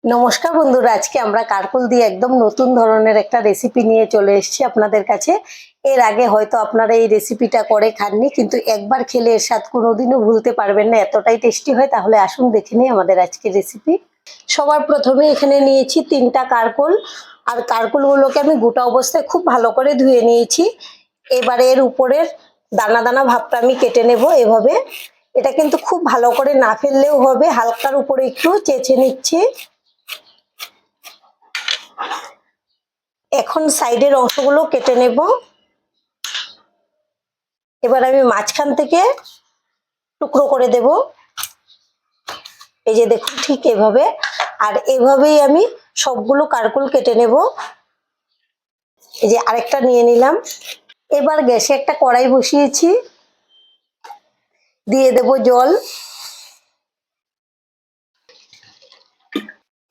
নমস্কার বন্ধুরা, আজকে আমরা কারকল দিয়ে একদম নতুন ধরনের একটা রেসিপি নিয়ে চলে এসেছি আপনাদের কাছে। এর আগে হয়তো আপনারা এই রেসিপিটা করে খাননি, কিন্তু একবার খেলে এর স্বাদ কোনোদিনও ভুলতে পারবেন না, এতটাই টেস্টি হয়। তাহলে আসুন দেখে নিই আমাদের আজকের রেসিপি। সবার প্রথমে এখানে নিয়েছি 3টা কারকল, আর কারকলগুলোকে আমি গোটা অবস্থায় খুব ভালো করে ধুয়ে নিয়েছি। এবারে এর উপরের দানা দানা ভাবটা আমি কেটে নেব এভাবে। এটা কিন্তু খুব ভালো করে না ফেললেও হবে, হালকার উপরে একটু চেঁচে নিচ্ছি। এখন সাইডের অংশগুলো কেটে নেব। এবার আমি মাঝখান থেকে টুকরো করে দেব, এই যে দেখুন ঠিক এভাবে। আর এভাবেই আমি সবগুলো কারকল কেটে নেব। এই যে আরেকটা নিয়ে নিলাম। এবার গ্যাসে একটা কড়াই বসিয়েছি, দিয়ে দেব জল।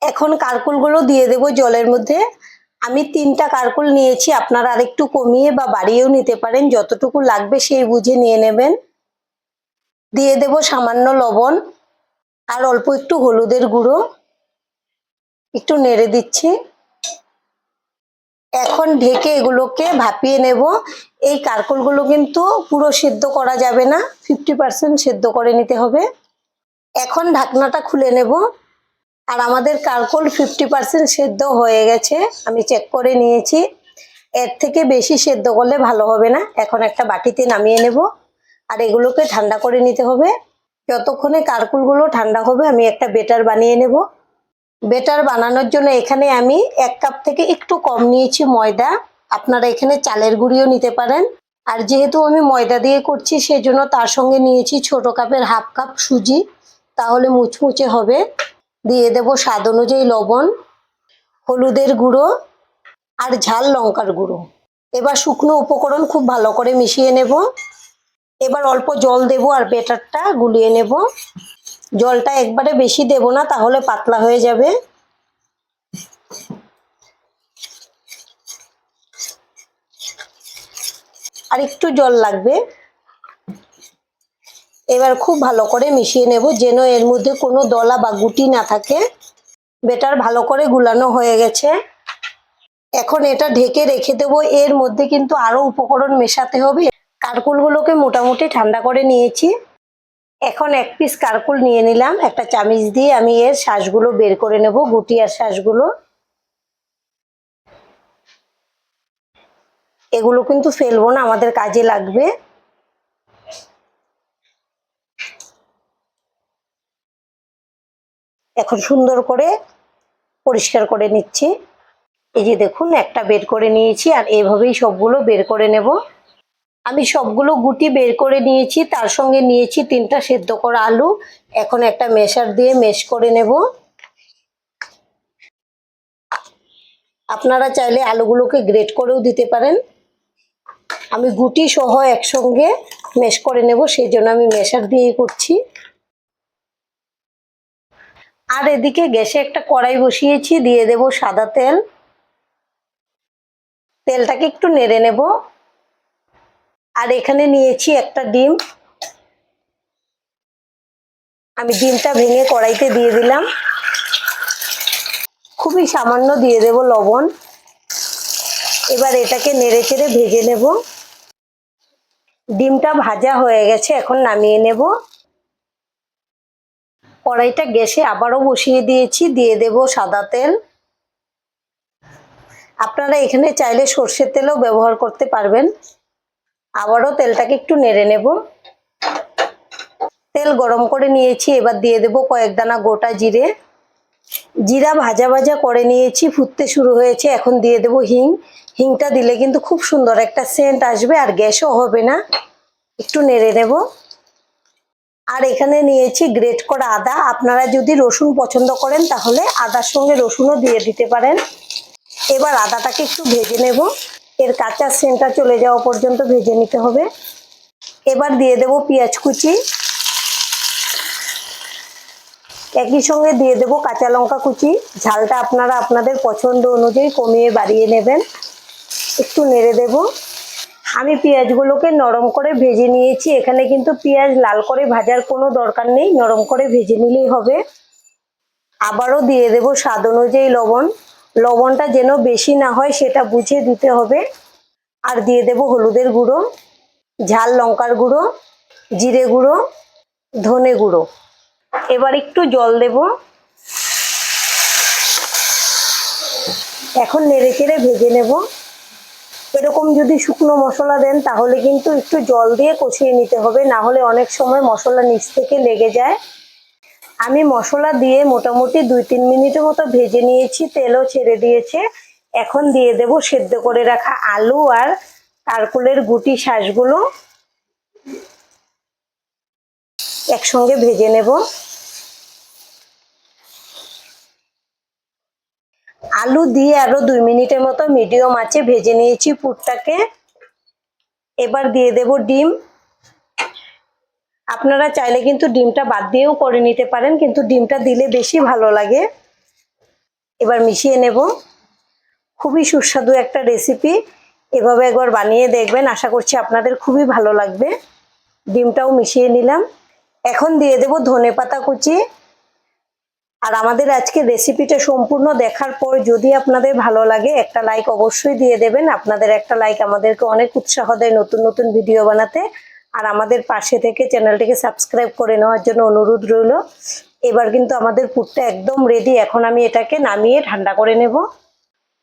এখন কারকলগুলো দিয়ে দেব জলের মধ্যে। আমি 3টা কারকল নিয়েছি, আপনারা আরেকটু কমিয়ে বা বাড়িয়েও নিতে পারেন, যতটুকু লাগবে সেই বুঝে নিয়ে নেবেন। দিয়ে দেব সামান্য লবণ আর অল্প একটু হলুদের গুঁড়ো, একটু নেড়ে দিচ্ছি। এখন ঢেকে এগুলোকে ভাপিয়ে নেব। এই কারকলগুলো কিন্তু পুরো সেদ্ধ করা যাবে না, 50% সেদ্ধ করে নিতে হবে। এখন ঢাকনাটা খুলে নেব। আর আমাদের কারকল 50% সেদ্ধ হয়ে গেছে, আমি চেক করে নিয়েছি। এর থেকে বেশি সেদ্ধ করলে ভালো হবে না। এখন একটা বাটিতে নামিয়ে নেব, আর এগুলোকে ঠান্ডা করে নিতে হবে। যতক্ষণে কারকলগুলো ঠান্ডা হবে আমি একটা বেটার বানিয়ে নেব। বেটার বানানোর জন্য এখানে আমি 1 কাপ থেকে একটু কম নিয়েছি ময়দা। আপনারা এখানে চালের গুঁড়িও নিতে পারেন। আর যেহেতু আমি ময়দা দিয়ে করছি, সেজন্য তার সঙ্গে নিয়েছি ছোট কাপের হাফ কাপ সুজি, তাহলে মুচমুচে হবে। দিয়ে দেব স্বাদ অনুযায়ী লবণ, হলুদের গুঁড়ো আর ঝাল লঙ্কার গুঁড়ো। এবার শুকনো উপকরণ খুব ভালো করে মিশিয়ে নেব। এবার অল্প জল দেব আর বেটারটা গুলিয়ে নেব। জলটা একবারে বেশি দেব না, তাহলে পাতলা হয়ে যাবে। আর একটু জল লাগবে। এবার খুব ভালো করে মিশিয়ে নেব, যেন এর মধ্যে কোনো দলা বা গুটি না থাকে। বেটার ভালো করে গুলানো হয়ে গেছে। এখন এটা ঢেকে রেখে দেবো। এর মধ্যে কিন্তু আরো উপকরণ মেশাতে হবে। কারকলগুলোকে মোটামুটি ঠান্ডা করে নিয়েছি। এখন 1 পিস কারকল নিয়ে নিলাম, একটা চামিচ দিয়ে আমি এর শাঁসগুলো বের করে নেব, গুটি আর শাঁসগুলো। এগুলো কিন্তু ফেলবো না, আমাদের কাজে লাগবে। এখন সুন্দর করে পরিষ্কার করে নিচ্ছি। এই যে দেখুন একটা বের করে নিয়েছি, আর এইভাবেই সবগুলো বের করে নেব। আমি সবগুলো গুটি বের করে নিয়েছি, তার সঙ্গে নিয়েছি 3টা সেদ্ধ করা আলু। এখন একটা মেশার দিয়ে মেশ করে নেব। আপনারা চাইলে আলুগুলোকে গ্রেট করেও দিতে পারেন। আমি গুটি সহ একসঙ্গে মেশ করে নেব, সেই জন্য আমি মেশার দিয়েই করছি। আর এদিকে গ্যাসে একটা কড়াই বসিয়েছি, দিয়ে দেব সাদা তেল। তেলটাকে একটু নেড়ে নেব। আর এখানে নিয়েছি একটা ডিম, আমি ডিমটা ভেঙে কড়াইতে দিয়ে দিলাম। খুবই সামান্য দিয়ে দেব লবণ। এবার এটাকে নেড়ে চেড়ে ভেজে নেব। ডিমটা ভাজা হয়ে গেছে, এখন নামিয়ে নেব। কড়াইটা গ্যাসে আবারও বসিয়ে দিয়েছি, দিয়ে দেব সাদা তেল। আপনারা এখানে চাইলে সর্ষের তেলও ব্যবহার করতে পারবেন। আবারও তেলটাকে একটু নেড়ে নেব। তেল গরম করে নিয়েছি, এবার দিয়ে দেব কয়েক দানা গোটা জিরে। জিরা ভাজা ভাজা করে নিয়েছি, ফুটতে শুরু হয়েছে। এখন দিয়ে দেব হিং। হিংটা দিলে কিন্তু খুব সুন্দর একটা সেন্ট আসবে, আর গ্যাসও হবে না। একটু নেড়ে নেব। আর এখানে নিয়েছি গ্রেট করা আদা। আপনারা যদি রসুন পছন্দ করেন তাহলে আদার সঙ্গে রসুনও দিয়ে দিতে পারেন। এবার আদাটাকে একটু ভেজে নেব, এর কাঁচা সেন্টটা চলে যাওয়া পর্যন্ত ভেজে নিতে হবে। এবার দিয়ে দেব পেঁয়াজ কুচি, একই সঙ্গে দিয়ে দেব কাঁচা লঙ্কা কুচি। ঝালটা আপনারা আপনাদের পছন্দ অনুযায়ী কমিয়ে বাড়িয়ে নেবেন। একটু নেড়ে দেব। আমি পেঁয়াজগুলোকে নরম করে ভেজে নিয়েছি। এখানে কিন্তু পেঁয়াজ লাল করে ভাজার কোনো দরকার নেই, নরম করে ভেজে নিলেই হবে। আবারও দিয়ে দেব স্বাদ অনুযায়ী লবণ। লবণটা যেন বেশি না হয় সেটা বুঝে দিতে হবে। আর দিয়ে দেব হলুদের গুঁড়ো, ঝাল লঙ্কার গুঁড়ো, জিরে গুঁড়ো, ধনে গুঁড়ো। এবার একটু জল দেব। এখন নেড়েচেড়ে ভেজে নেব। এরকম যদি শুকনো মশলা দেন তাহলে কিন্তু একটু জল দিয়ে কষিয়ে নিতে হবে, না হলে অনেক সময় মশলা নিচ থেকে লেগে যায়। আমি মশলা দিয়ে মোটামুটি 2-3 মিনিটের মতো ভেজে নিয়েছি, তেলও ছেড়ে দিয়েছে। এখন দিয়ে দেব সেদ্ধ করে রাখা আলু আর কারকুলের গুটি শাঁসগুলো, একসঙ্গে ভেজে নেব। আলু দিয়ে আরো 2 মিনিটের মতো মিডিয়াম আঁচে ভেজে নিয়েছি পুরটাকে। এবার দিয়ে দেব ডিম। আপনারা চাইলে কিন্তু ডিমটা বাদ দিয়েও করে নিতে পারেন, কিন্তু ডিমটা দিলে বেশি ভালো লাগে। এবার মিশিয়ে নেব। খুবই সুস্বাদু একটা রেসিপি, এভাবে একবার বানিয়ে দেখবেন, আশা করছি আপনাদের খুবই ভালো লাগবে। ডিমটাও মিশিয়ে নিলাম। এখন দিয়ে দেব ধনেপাতা কুচি। আর আমাদের আজকের রেসিপিটা সম্পূর্ণ দেখার পর যদি আপনাদের ভালো লাগে একটা লাইক অবশ্যই দিয়ে দেবেন। আপনাদের একটা লাইক আমাদেরকে অনেক উৎসাহ দেয় নতুন নতুন ভিডিও বানাতে। আর আমাদের পাশে থেকে চ্যানেলটিকে সাবস্ক্রাইব করে নেওয়ার জন্য অনুরোধ রইল। এবার কিন্তু আমাদের পুরটা একদম রেডি। এখন আমি এটাকে নামিয়ে ঠান্ডা করে নেব।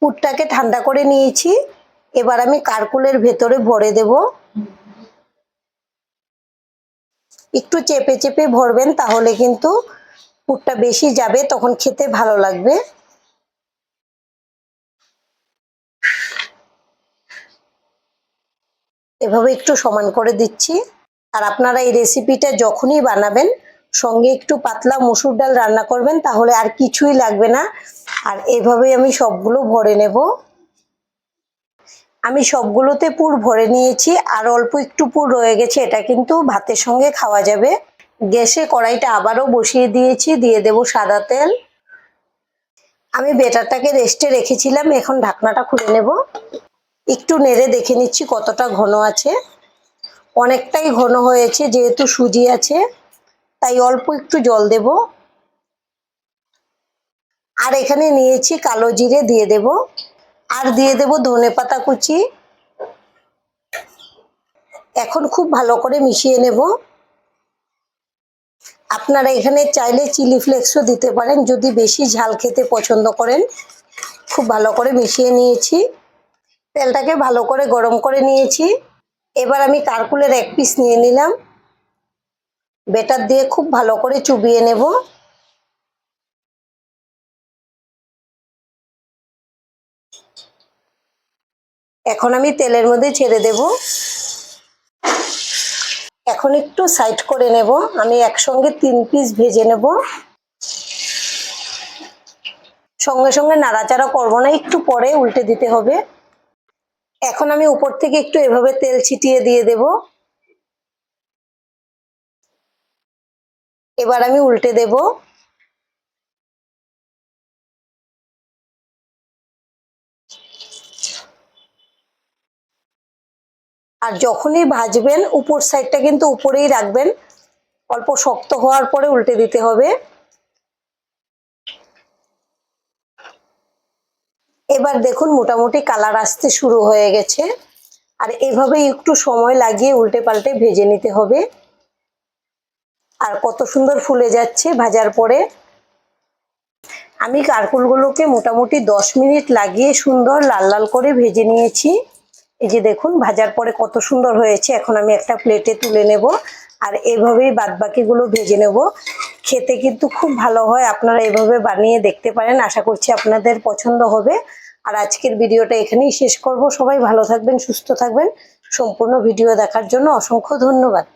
পুরটাকে ঠান্ডা করে নিয়েছি। এবার আমি কারকুলের ভেতরে ভরে দেব। একটু চেপে চেপে ভরবেন, তাহলে কিন্তু পুরটা বেশি যাবে, তখন খেতে ভালো লাগবে। এভাবে একটু সমান করে দিচ্ছি। আর আপনারা এই রেসিপিটা যখনই বানাবেন সঙ্গে একটু পাতলা মসুর ডাল রান্না করবেন, তাহলে আর কিছুই লাগবে না। আর এভাবেই আমি সবগুলো ভরে নেব। আমি সবগুলোতে পুর ভরে নিয়েছি, আর অল্প একটু পুর রয়ে গেছে, এটা কিন্তু ভাতের সঙ্গে খাওয়া যাবে। গ্যাসে কড়াইটা আবারও বসিয়ে দিয়েছি, দিয়ে দেব সাদা তেল। আমি বেটারটাকে রেস্টে রেখেছিলাম, এখন ঢাকনাটা খুলে নেব। একটু নেড়ে দেখে নিচ্ছি কতটা ঘন আছে। অনেকটাই ঘন হয়েছে, যেহেতু সুজি আছে তাই অল্প একটু জল দেব। আর এখানে নিয়েছি কালো জিরে, দিয়ে দেব। আর দিয়ে দেব ধনেপাতা কুচি। এখন খুব ভালো করে মিশিয়ে নেব। আপনারা এখানে চাইলে চিলি ফ্লেক্সও দিতে পারেন যদি বেশি ঝাল খেতে পছন্দ করেন। খুব ভালো করে মিশিয়ে নিয়েছি। তেলটাকে ভালো করে গরম করে নিয়েছি। এবার আমি কারকুলের এক পিস নিয়ে নিলাম। বেটার দিয়ে খুব ভালো করে চুবিয়ে নেব। এখন আমি তেলের মধ্যে ছেড়ে দেব। এখন একটু সাইড করে নেব। আমি একসঙ্গে 3 পিস ভেজে নেব। সঙ্গে সঙ্গে নাড়াচাড়া করব না, একটু পরে উল্টে দিতে হবে। এখন আমি উপর থেকে একটু এভাবে তেল ছিটিয়ে দিয়ে দেব। এবার আমি উল্টে দেব। আর যখনই ভাজবেন উপর সাইডটা কিন্তু উপরেই রাখবেন, অল্প শক্ত হওয়ার পরে উল্টে দিতে হবে। এবার দেখুন মোটামুটি কালার আসতে শুরু হয়ে গেছে। আর এভাবেই একটু সময় লাগিয়ে উল্টে পাল্টে ভেজে নিতে হবে। আর কত সুন্দর ফুলে যাচ্ছে ভাজার পরে। আমি কারকুলগুলোকে মোটামুটি 10 মিনিট লাগিয়ে সুন্দর লাল লাল করে ভেজে নিয়েছি। এই যে দেখুন ভাজার পরে কত সুন্দর হয়েছে। এখন আমি একটা প্লেটে তুলে নেব। আর এভাবেই বাদবাকিগুলো ভেজে নেব। খেতে কিন্তু খুব ভালো হয়, আপনারা এভাবে বানিয়ে দেখতে পারেন, আশা করছি আপনাদের পছন্দ হবে। আর আজকের ভিডিওটা এখানেই শেষ করব। সবাই ভালো থাকবেন, সুস্থ থাকবেন। সম্পূর্ণ ভিডিও দেখার জন্য অসংখ্য ধন্যবাদ।